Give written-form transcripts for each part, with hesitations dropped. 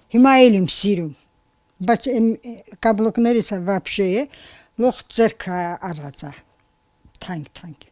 Հիմա էլ եմ սիրում, բայց կաբլոկներս вообще լող ձերքը առածա, թանկ,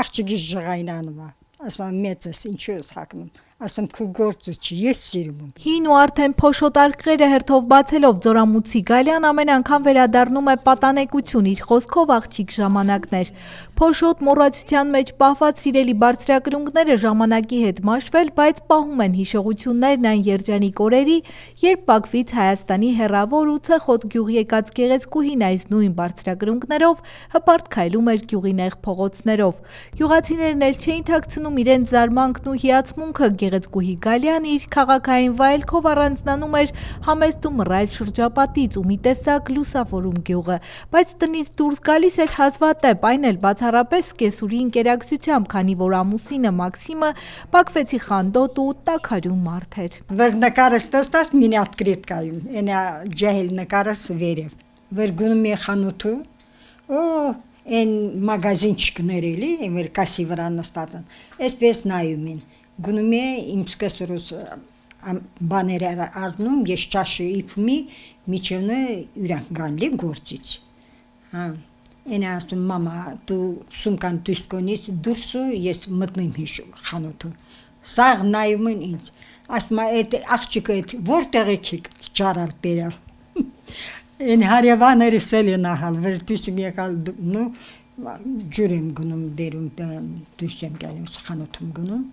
աղջիկիս ժղայնանում է, ասում մեծ ես, ինչու ես հակնում, ասում քու գործը չի, ես սիրում եմ։ Հին ու արդեն փոշոտ արկղերը հերթով բացելով Ձորամուտցի Գալյան ամեն անգամ վերադառնում է պատանեկություն, իր խոսքով աղջիկ ժամանակներ։ Փոշոտ մոռացության մեջ պահված սիրելի բարձրակրունկները ժամանակի հետ մաշվել, բայց պահում են հիշողություններն այն երջանիկ օրերի, երբ Բաքվից Հայաստանի հեռավոր ու ցեխոտ գյուղ եկած գեղեցկուհին այս նույն բարձրակրունկներով հպարտ քայլում էր գյուղի նեղ փողոցներով։ Գյուղացիներն էլ չէին թաքցնում իրենց զարմանքն ու հիացմունքը, գեղեցկուհի Գալյան իր քաղաքային վայելքով առանձնանում էր համեստ ու մռայլ շրջապատից ու մի տեսակ լուսավորում գյուղը, բայց տնից դուրս գալիս էր հազվադեպ, այն էլ բացառապես կեսուրի ընկերակցությամբ, քանի որ ամուսինը Մաքսիմը Բաքվեցի խանդոտ ու տաքարյուն մարդ էր։ Որ նկարս տոստաս մինի открыткայում, այնա ջահել նկարս վերև, որ գնում է խանութու, այն մագազինչիկներ էլի, որ կասի վրա նստած են, այսպես նայում են, գնում է իմ սկսորուս բաներ առնում, ես ճաշը իպմի, միջևնը իրանք գանլի գործից, Այնա ասում մամա դու սումկան դուսկոնից դուրսու ես մտնեմ խանութու, սաղ նայում են ինձ, ասում այդ աղջիկը որտեղ եք ճարալ բերալ, Այն հարևաններս էլ են ահալ, որ դուս եմ եկալ ջուր եմ գնում բերում, դուս եմ գալիս խանութում գնում,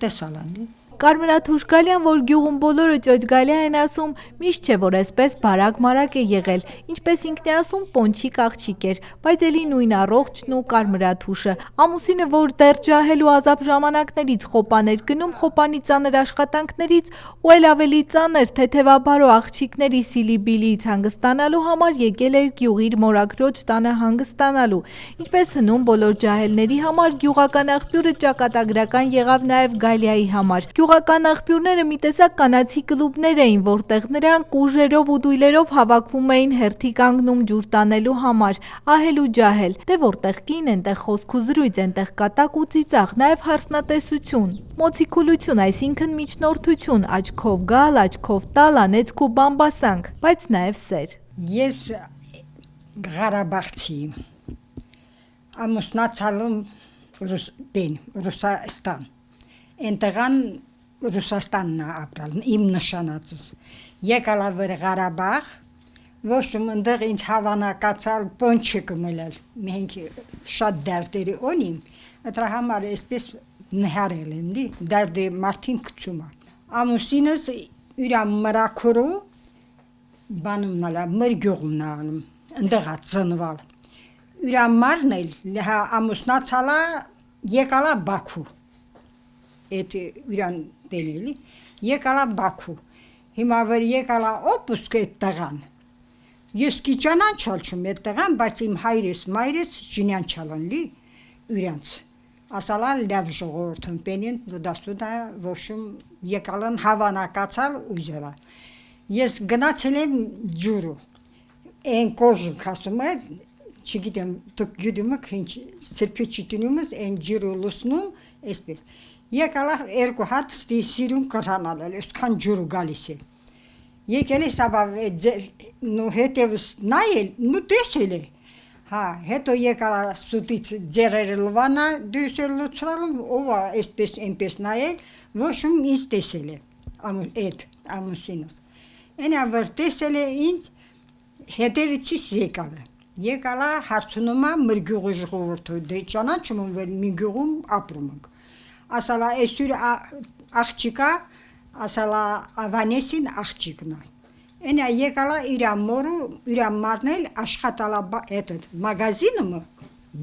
տեսալանի։ Կարմրաթուշ Գալյան, որ գյուղում բոլորը ճոճ Գալիա են ասում, միշտ չէ որ այսպես բարակ-մարակ է եղել, ինչպես ինքն է ասում պոնչիկ աղջիկ էր, բայց էլի նույն առողջն ու կարմրաթուշը։ Ամուսինը, որ դեռ ջահել ու ազապ ժամանակներից խոպան էր գնում, խոպանի ծանր աշխատանքներից ու էլ ավելի ծանր թեթևաբարո աղջիկների սիլի-բիլիից հանգստանալու համար եկել էր գյուղ իր մորաքրոջ տանը հանգստանալու։ Ինչպես հնում բոլոր ջահելների համար գյուղական աղբյուրը ճակատագրական եղավ նաև Գալիայի համար։ Գյուղական աղբյուրները մի տեսակ կանացի կլուբներ էին, որտեղ նրանք ուժերով ու դույլերով հավաքվում էին հերթի կանգնում ջուր տանելու համար, ահել ու ջահել, դե որտեղ կին, այնտեղ խոսք ու զրույց, այնտեղ կատակ ու ծիծաղ, նաև հարսնատեսություն, մոցիկուլություն, այսինքն միջնորդություն, աչքով գալ, աչքով տալ, անեծք ու բամբասանք, բայց նաև սեր։ Ես Ղարաբաղցի եմ, ամուսնացալում Ռուսաստան, այնտեղան Ռուսաստանն է ապրալ, իմ նշանածս, եկալա վր Ղարաբաղ, ոչում ընդեղ ինձ հավանակացալ պոնչիկ մելել, մենք շատ դարտերի ունիմ, դրա համար այսպես նհարել եմ, դարտի մարդին կծում է, ամուսինս իրա մրաքուրու բանում նալա, մր գյուղում նալում, ընդեղ է ծնվալ, իրա մարն էլ ամուսնացալա եկալա Բաքու, այդ իրան տենելի, եկալա Բաքու, հիմա վր եկալա օպուսկ այդ տղան, ես կիճանան չալչում այդ տղան, բայց իմ հայրես, մայրես ճինյան չալանլի իրանց, ասալա լավ ժողորդում պենին, դասուդա ոչում եկալան հավանակացալ ուզելա, ես գնացել եմ ջուրու, այն կոժնք ասում է, չգիտեմ, դուք գյուդում եք, ինչ սրպի չիտինում ես, այն ջուրու լուսնում, այսպես, Եկալա երկու հատ սիրում կրանալել, այսքան ջուրու գալիս է, եկել է սաբավ հետևս նայել, տեսել է, հետո եկալա սուտից ձերերը լվանա, դույս էլ լուցրալում, ով այսպես այնպես նայել, ոչում ինձ տեսել է, այդ ամուսինս, այնա որ տեսել է ինձ, հետևիցիս եկալա հարցունումա մր գյուղի ժողորդու, դե ճանաչում եմ, որ մի գյուղում ապրում ենք, ասալա այսուր աղջիկա, ասալա Ավանեսին աղջիկն է, այնա եկալա իրա մորու, իրա մարնել աշխատալա մագազինում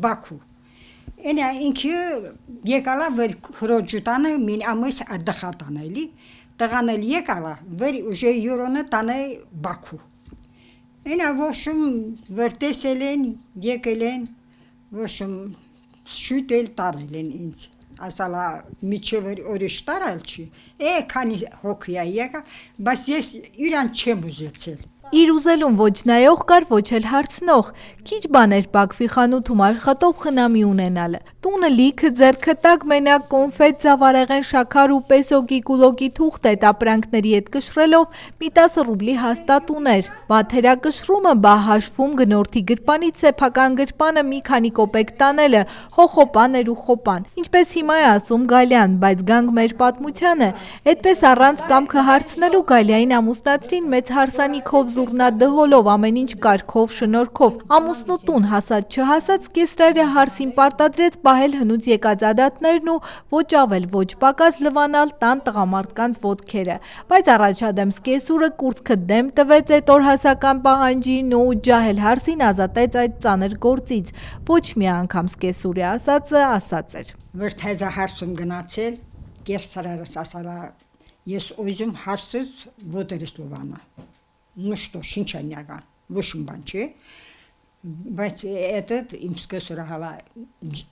Բաքու, այնա ինքը եկալա վեր հրոջուտանը մին ամիս ադխատան էլի, տղան էլ եկալա, վեր ուժե յուրոնը տանը Բաքու, այնա ոչում վր տեսել են, եկել են, ոչում շուտ էլ տարել են ինձ, ասալա միջև օրիշ տարալ չի, քանի հոգի եկա, բայց ես իրան չեմ ուզեցել։ Իր ուզելուն ոչ նայող կար, ոչ էլ հարցնող, քիչ բան էր Բաքվի խանութում աշխատող խնամի ունենալը, Տունը լիքը ձեռքը տակ մենակ կոնֆետ, զավարեղեն, շաքար ու պեսոկի կուլոկի թուղթ է ապրանքների հետ կշռելով մի 10 ռուբլի հաստատ ուներ։ Վաթերակշռումը բա հաշվում գնորդի գրպանից սեփական գրպանը մի քանի կոպեկ տանելը, խոխոպան էր ու խոպան։ Ինչպես հիմա է ասում Գալյան, բայց գանք մեր պատմությանը, այդպես առանց կամքը հարցնելու Գալյային ամուսնացրին մեծ հարսանիքով զուռնա դհոլով, ամեն ինչ կարգով, շնորհքով։ Ամուսնու տուն հասած չհասած կեսրայրը հարսին պարտադրեց պահել հնուց եկած ադատներն ու ոչ ավել ոչ պակաս լվանալ տան տղամարդկանց ոտքերը, բայց առաջադեմ սկեսուրը կուրծքը դեմ տվեց այդ օրհասական պահանջին ու ջահել հարսին ազատեց այդ ծանր գործից, ոչ մի անգամ սկեսուրի ասածը ասած էր։ Վրթեզա հարսում գնացել, կերսարարս ասալա, ես ուզում հարսыз ոտերս լվանա, ну что, շինչանյական, ոչ մի բան չէ, բայց этот իմ սկեսուրը հալա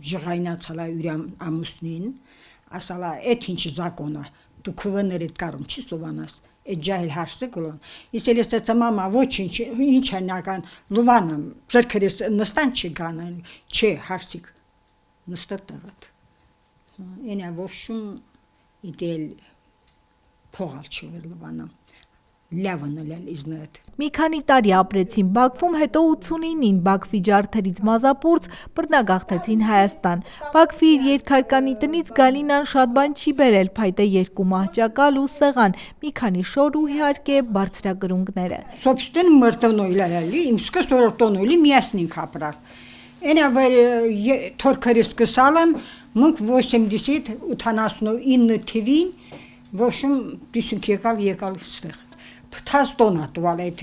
ժղայնացալա ուրյամ ամուսնին, ասալա, էդ ինչ զակոնա, դու քվներիդ կարում չիս լվանաս, այդ ջահել հարսը գլոն, ես էլ ես էցա մամա, ոչ ինչ անյական լվանամ, ձրքերիս նստան չի գանան, չէ, հարսիկ, նստատ տղատ, ենա ոբշում իդել փողալ չվեր լվանամ, լավանելել իզնետ։ Մի քանի տարի ապրեցին Բաքվում, հետո 89-ին Բաքվի ջարդերից մազապուրց բռնագաղթեցին Հայաստան։ Բաքվի իր երկհարկանի տնից Գալինան շատ բան չի բերել, փայտե 2 մահճակալ ու սեղան, մի քանի շոր ու իհարկե բարձրակրունկները։ Собственно, մրտնոյլալի, իմ սկսորը տոնոյլի միասնին կապրալ։ Ենա վեր թորքերիս կսալն, մունք 89 թվին, ոշում դիսունք եկալ ստեղ։ Փթաստոնա տուալ այդ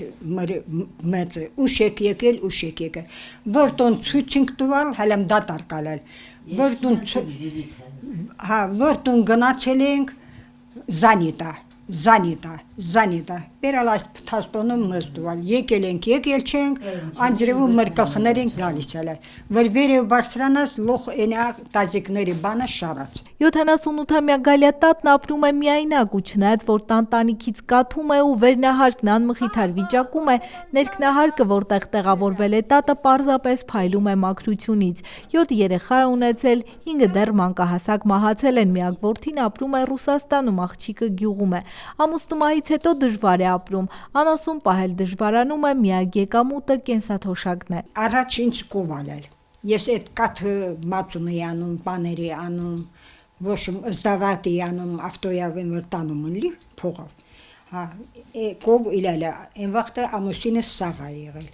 մեծը, ուշ եկել, որտոն ցույցինք տուալ, հալամ դատարկալել, որտոն գնացել ենք Զանիտա, բերալ այս փթաստոնում մեզ տուալ, եկել չենք, անջրևում մրկլխներ ենք գալիս էլ, որ վերև բարձրանաս լոխ ենա տազիկների բանը շարած։ 78-ամյա Գալյատատն ապրում է միայնակ ու չնայած որ տանտանիքից կաթում է ու վերնահարկն անմխիթար վիճակում է, ներքնահարկը որտեղ տեղավորվել է տատը պարզապես փայլում է մաքրությունից, 7 երեխա է ունեցել, 5 դեռ մանկահասակ մահացել են, միակ որդին ապրում է Ռուսաստանում, աղջիկը գյուղում է, ամուսնումահից հետո դժվար է ապրում, անասուն պահել դժվարանում է, միակ եկամուտը կենսաթոշակն է։ Առաջ ինձ կովալել, ես այդ կաթը մածունի անում, պաների անում, ոշում զդավատի անում, ավտոյավեն վրտանում ունլի, փողալ, կով իլալա, են վաղթը ամուսինս սաղ է եղել,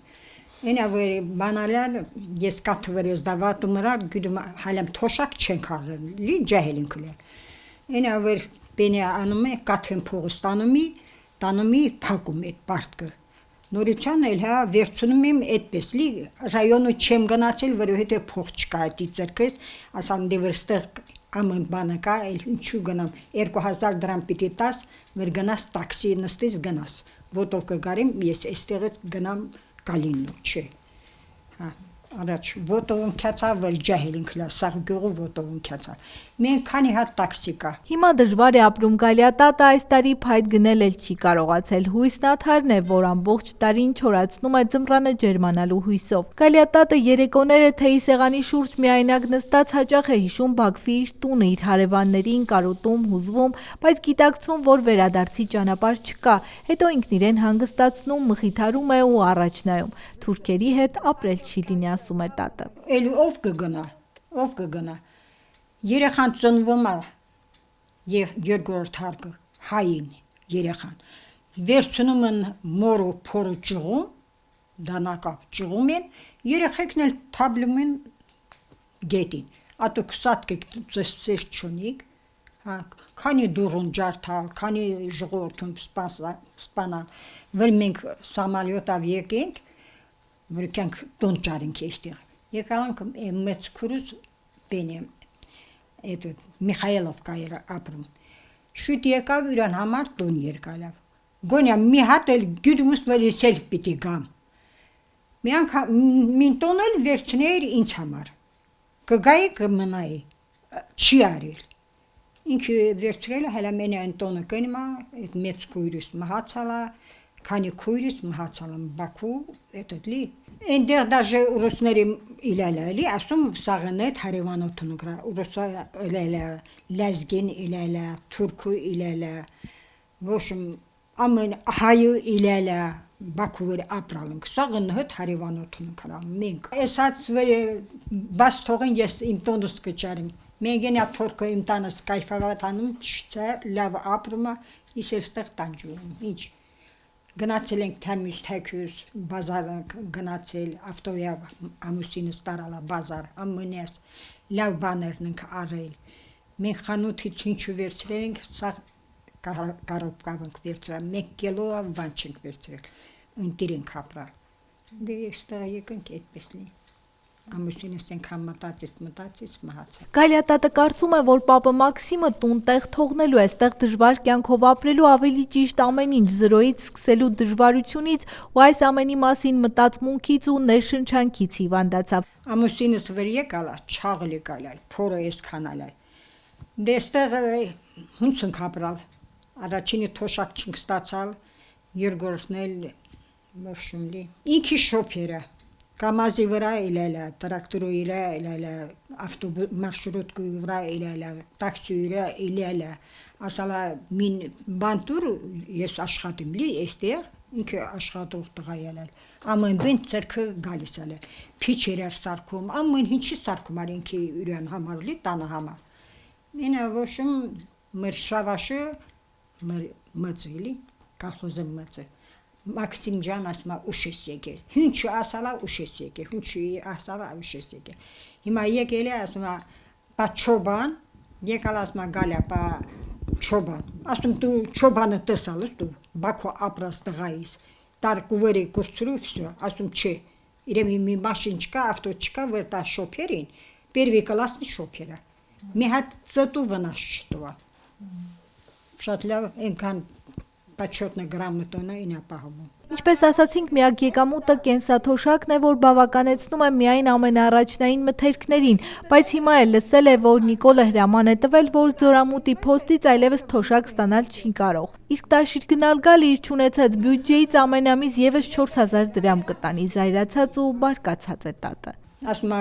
ենա վեր բանալյան, ես կաթը վեր զդավատում իրար, գյուդում հալամ թոշակ չենք արելի, ջահելին կլել, ենա վեր բենի անում է, կաթեն փողս տանումի պակում էդ պարտկը, նորության էլ հա վերցնում եմ այդպես լի, ռայոնու չեմ գնացել, որովհետև փող չկա այդի ձրքես, ասամ դե վրստեղ ամեն բանը կա, ինչու գնամ, 2000 դրամ պիտի տաս, վեր գնաս տաքսի նստես գնաս, ոտով կգարեմ, ես այստեղից գնամ Կալիննու, չէ, առաջ ոտովն քյացա, վեր ջահելին կլա, սաղ գյուղու ոտովն քյացա, մենք քանի հատ տաքսի կա։ Հիմա դժվար է ապրում Գալյատատը, այս տարի փայտ գնել էլ չի կարողացել, հույսն աթարն է, որ ամբողջ տարին չորացնում է ձմռանը ջերմանալու հույսով։ Գալյատատը երեկոները թեյի սեղանի շուրջ միայնակ նստած հաճախ է հիշում Բաքվի իր տունը, իր հարևաններին կարոտում, հուզվում, բայց գիտակցում, որ վերադարձի ճանապարհ չկա, հետո ինքն իրեն հանգստացնում, մխիթարում է ու առաջ նայում։ Թուրքերի հետ ապրել չի լինի, ասում է տատը։ Էլ ով կգնա։ Երեխան ծնվում է եւ երկրորդ հարկը հային երեխան։ Վերցնում են մորը փորը ճղում, դանակապ ճղում են, երեխեքն էլ թաբլում են գետին։ Ատուք սատկեք ծեսեր չունիք, քանի դուրուն ջարդալ, քանի ժողովրդում սպանալ, որ մենք սամալյոտավ եկենք, որ կյանք տուն ճարինք էստեղ։ Եկալանք մեծ քուրուս բենի Միխայելովկա էր ապրում։ Շուտ եկավ իրան համար տուն երկալավ։ Գոնյա մի հատ էլ գյուդումս վեր իսել պիտի գամ։ Մին տոն էլ վերցներ ինձ համար։ Կգայի կմնայի, չի արել։ Ինքը վերցրել է հելա մենի այն տոնը կնիմա, այդ մեծ կույրուս մահացալա, քանի քույրս մահացել են Բաքու, էտդ լի։ Այնտեղ դաժե ռուսների իլալի, ասում սաղենետ հարևանություն կրա, ռուսա իլալա, լազգին իլալա, թուրքու իլալա, ոშմ ամեն հայը իլալա, Բաքուվեր ապրալնք, սաղենետ հարևանություն կրա, մենք։ Էսած բաց թողին ես իմ տոնս կճարիմ, մենք ենա թորքը իմ տանս կայֆավատանում, լավ ապրումա, ես էստեղ տանջում, ինչ։ Գնացել ենք թամյուս թեքյուս, բազար գնացել, ավտոյավ ամուսինս տարալա բազար, ամենես, լավ բաներն ենք արել, մենք խանութից ինչու վերցրել ենք, սա կարոպկավ ենք վերցրել, 1 կիլո բան չենք վերցրել, ընտիր ենք ապրալ, դե եստեղ եկենք այդպես լի, ամուսինս ենքան մտածից մահացել։ Գալիատատը կարծում է, որ պապը Մաքսիմը տուն տեղ թողնելու է, ստեղ դժվար կյանքով ապրելու, ավելի ճիշտ ամեն ինչ զրոյից սկսելու դժվարությունից ու այս ամենի մասին մտածմունքից ու ներշնչանքից հիվանդացավ։ Ամուսինս վր եկալա, չաղլի կալալ, փորը ես քանալալ։ Դե ստեղ հունց ենք ապրալ, առաջինի թոշակ չենք ստացալ, երկրորդն էլ մովշումլի։ Ինքի շոփերը Կամազի վրա իլելա, տրակտորի վրա իլելա, ավտոբուս մարշրուտկի վրա իլելա, տաքսի վրա իլելա, ասալա մին բանտուր ես աշխատում լի էստեղ, ինքը աշխատող տղա ելել, ամեն բան ցերքը գալիս էլ, փիչեր սարքում, ամեն ինչի սարքումար ինքը իրան համար լի տանը համար։ Մինը ոշում մեր շավաշը մեր մծելի, կալխոզը մծը։ Մաքսիմ ջան ասма ուշ ես եկել։ Ինչու ասալա ուշ ես եկել։ Ինչու ասալա ուշ ես եկել։ Հիմա եկել է ասма բա չոբան, եկալ ասма գալա բա չոբան։ Ասում դու չոբանը տեսալս դու Բաքու ապրած տղայիս։ Տարկուվերի կուրծրու всё, ասում չէ։ Իրեմի մի մաշին չկա, ավտո չկա, որ տա շոփերին, первый классный շոփերա։ Մի հատ ծտու վնաս չտուա։ Շատ լավ այնքան Почетно грамотно ինա պահում։ Ինչպես ասացինք, միակ եկամուտը կենսաթոշակն է, որ բավականեցնում է միայն ամենաառաջնային մթերքներին, բայց հիմա էլ լսել է, որ Նիկոլը հրաման է տվել, որ Ձորամուտի փոստից այլևս թոշակ ստանալ չի կարող։ Իսկ տաշիր գնալ գալ իր չունեցած բյուջեից ամենամիս եւս 4000 դրամ կտանի, զայրացած ու բարկացած է տատը։ Ասма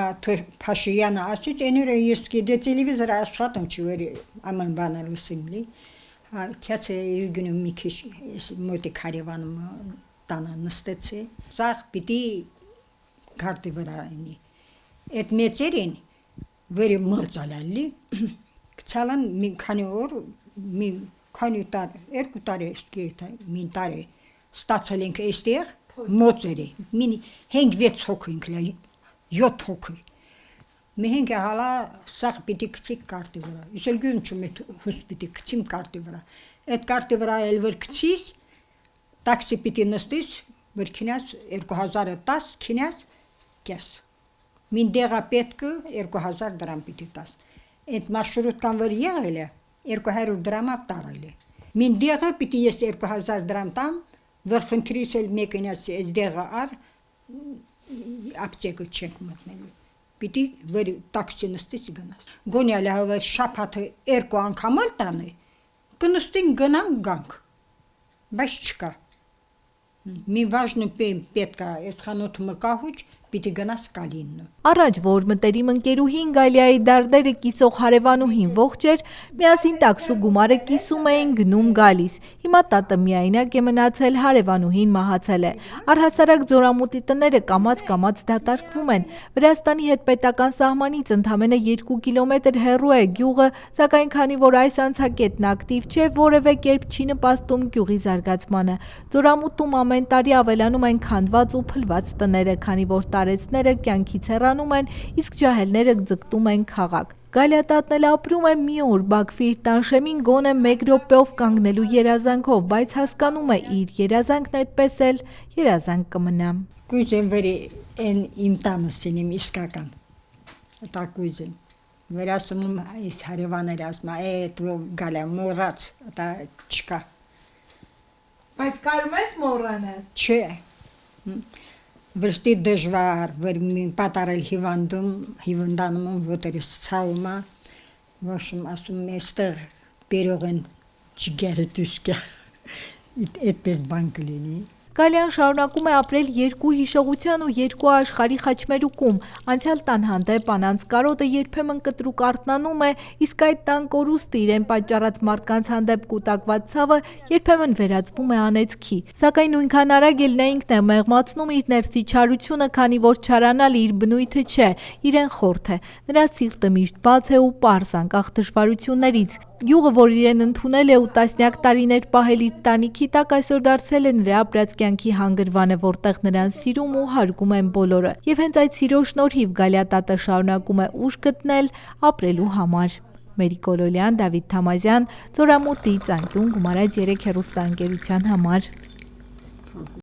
Փաշյանը ասից, էները ես գիտե տելևիզորը աշխատում չի վերի ամեն բանը լսիմ լի։ Քյացը իրգնում մի քիչ մոտի կարևանում տանը նստեցի, սաղ պիտի քարտի վրա ինի։ Այդ մեծերին վերի մծալալի, կցալան մի քանի օր, մի քանի տար, 2 տարի սկիթա, մի տարի ստացել ենք այստեղ մոծերի, մին 5-6 հոգի ենք լա, 7 հոգի։ Մենք հալա սաղ պիտի կցիկ կարտի վրա, ես էլ գյուն չում էտ հուս պիտի կցիմ կարտի վրա, այդ կարտի վրա էլ վր կցիս, տաքսի պիտի նստիս, վր կինաս 2010 կինաս կես, մին դեղա պետքը 2000 դրամ պիտի տաս, այդ մարշրուտկան վր եղել է 200 դրամավ տարել է, մին դեղը պիտի ես 2000 դրամ տամ, վր խնդրիս էլ մեկինաս այդ դեղը ար, ապտեկը չենք մտնելու։ Պիտի վեր տաքսի նստից գնաս։ Գոնյալը հավը շապաթը 2 անգամ էլ տանը, կնստին գնամ գանք, բայց չկա։ Մի վաժնը պետք է այս խանութը մկահուչ, պիտի գնաս կալինը։ Առաջ, որ մտերիմ ընկերուհին Գալիայի դարդերը կիսող հարևանուհին ողջ էր, միասին տաքսու գումարը կիսում էին գնում գալիս։ Հիմա տատը միայնակ է մնացել, հարևանուհին մահացել է։ Առհասարակ Ձորամուտի տները կամաց-կամաց դատարկվում են։ Վրաստանի հետ պետական սահմանից ընդամենը 2 կիլոմետր հեռու է գյուղը, սակայն քանի որ այս անցակետն ակտիվ չէ, որևէ կերպ չի նպաստում գյուղի զարգացմանը։ Ձորամուտում ամեն տարի ավելանում են քանդված ու փլված տները, քանի որ տարեցները կյանքից հեռանում են, իսկ ջահելները ձգտում են քաղաք։ Գալիատատն էլ ապրում է մի օր Բաքվի իր տանշեմին գոնե 1 րոպեով կանգնելու երազանքով, բայց հասկանում է իր երազանքն այդպես էլ երազանք կմնա։ Կույզեն վերի են իմ տանսին իմ իսկական, դա կույզեն, վերասում այս հարևաներ ասմա, դու գալա մորած, դա չկա։ Բայց կարում ես մոռանաս։ Չէ, վրստի դժվար, վր մի պատարել հիվանդանում, ոտերս ցաումա, ոշում ասում էստեղ բերող են չգերը դուսկա, այդպես բան կլինի։ Գալյան շարունակում է ապրել երկու հիշողության ու երկու աշխարհի խաչմերուկում։ Անցյալ տան հանդեպ անանց կարոտը երբեմն կտրուկ արթնանում է, իսկ այդ տան կորուստը իրեն պատճառած մարդկանց հանդեպ կուտակված ցավը երբեմն վերածվում է անեծքի։ Սակայն նույնքան արագ էլ նա ինքն է մեղմացնում իր ներսի չարությունը, քանի որ չարանալը իր բնույթը չէ, իրեն խորթ է։ Նրա սիրտը միշտ բաց է ու պարզ անկախ դժվարություններից։ Գյուղը, որ իրեն ընդունել է ու տասնյակ տարիներ պահել իր տանիքի տակ, այսօր դարձել է նրա ապրած կյանքի հանգրվանը, որտեղ նրան սիրում ու հարգում են բոլորը։ Եվ հենց այդ սիրո շնորհիվ Գալիա տատը շարունակում է ուժ գտնել ապրելու համար։ Մերիկ Գոլոլյան, Դավիթ Թամազյան, Ծորամուտի, Ծանկյուն, Գումարած 3 հեռուստաընկերության համար։